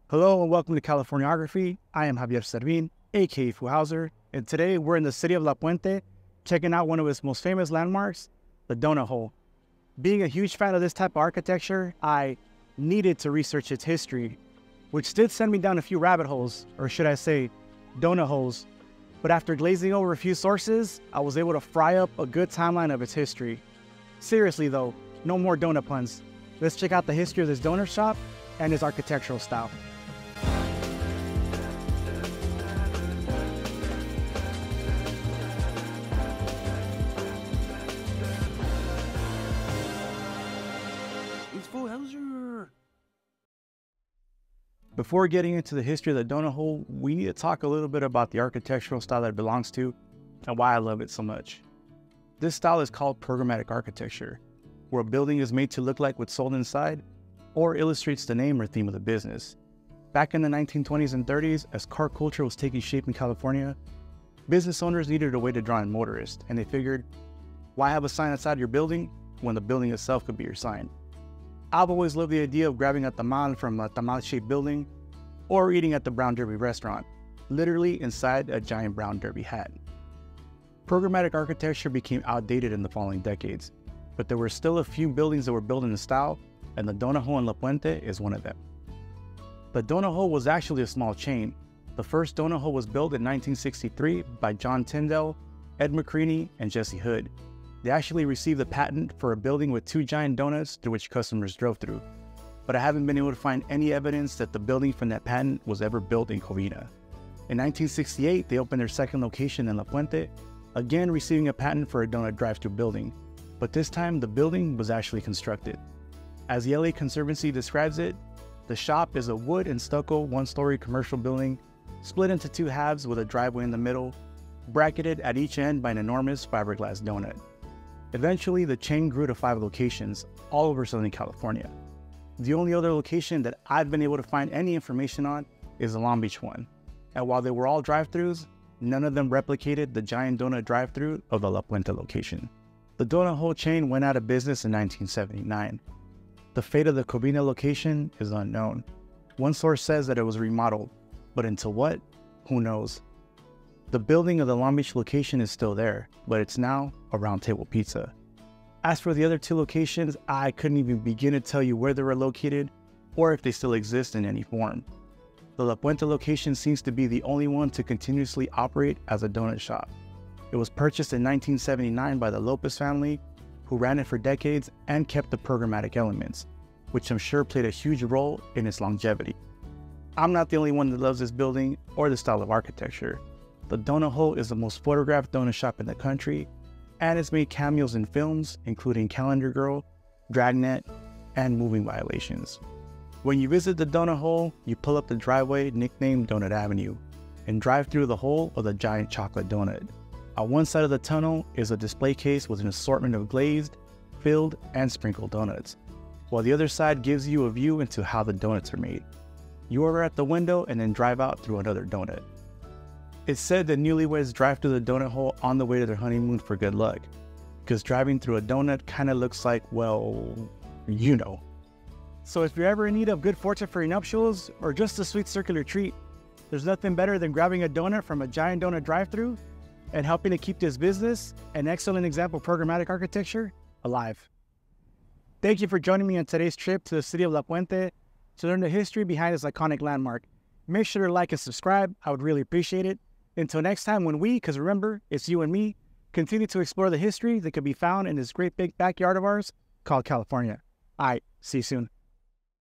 Hello and welcome to Californiography. I am Javier Servin, aka Howser, and today we're in the city of La Puente, checking out one of its most famous landmarks, the Donut Hole. Being a huge fan of this type of architecture, I needed to research its history, which did send me down a few rabbit holes, or should I say, donut holes. But after glazing over a few sources, I was able to fry up a good timeline of its history. Seriously though, no more donut puns. Let's check out the history of this donut shop and its architectural style. Howser. Before getting into the history of the donut hole, we need to talk a little bit about the architectural style that it belongs to and why I love it so much. This style is called programmatic architecture, where a building is made to look like what's sold inside or illustrates the name or theme of the business. Back in the 1920s and 30s, as car culture was taking shape in California, business owners needed a way to draw in motorists, and they figured, why have a sign outside your building when the building itself could be your sign? I've always loved the idea of grabbing a tamal from a tamal-shaped building or eating at the Brown Derby restaurant, literally inside a giant brown derby hat. Programmatic architecture became outdated in the following decades, but there were still a few buildings that were built in the style, and the Donut Hole in La Puente is one of them. The Donut Hole was actually a small chain. The first Donut Hole was built in 1963 by John Tyndall, Ed McCreaney, and Jesse Hood. They actually received the patent for a building with two giant donuts through which customers drove through, but I haven't been able to find any evidence that the building from that patent was ever built in Covina. In 1968, they opened their second location in La Puente, again receiving a patent for a donut drive-thru building, but this time the building was actually constructed. As the LA Conservancy describes it, the shop is a wood and stucco one-story commercial building split into two halves with a driveway in the middle, bracketed at each end by an enormous fiberglass donut. Eventually, the chain grew to 5 locations all over Southern California. The only other location that I've been able to find any information on is the Long Beach one. And while they were all drive-thrus, none of them replicated the giant donut drive-thru of the La Puente location. The Donut Hole chain went out of business in 1979. The fate of the Covina location is unknown. One source says that it was remodeled, but until what? Who knows? The building of the Long Beach location is still there, but it's now a Round Table Pizza. As for the other 2 locations, I couldn't even begin to tell you where they were located or if they still exist in any form. The La Puente location seems to be the only one to continuously operate as a donut shop. It was purchased in 1979 by the Lopez family, who ran it for decades and kept the programmatic elements, which I'm sure played a huge role in its longevity. I'm not the only one that loves this building or the style of architecture. The Donut Hole is the most photographed donut shop in the country, and it's made cameos in films, including Calendar Girl, Dragnet, and Moving Violations. When you visit the Donut Hole, you pull up the driveway nicknamed Donut Avenue, and drive through the hole of the giant chocolate donut. On one side of the tunnel is a display case with an assortment of glazed, filled, and sprinkled donuts, while the other side gives you a view into how the donuts are made. You order at the window and then drive out through another donut. It's said that newlyweds drive through the donut hole on the way to their honeymoon for good luck, because driving through a donut kind of looks like, well, you know. So if you're ever in need of good fortune for your nuptials, or just a sweet circular treat, there's nothing better than grabbing a donut from a giant donut drive-thru and helping to keep this business, an excellent example of programmatic architecture, alive. Thank you for joining me on today's trip to the city of La Puente to learn the history behind this iconic landmark. Make sure to like and subscribe, I would really appreciate it. Until next time when we, because remember, it's you and me, continue to explore the history that can be found in this great big backyard of ours called California. All right, see you soon.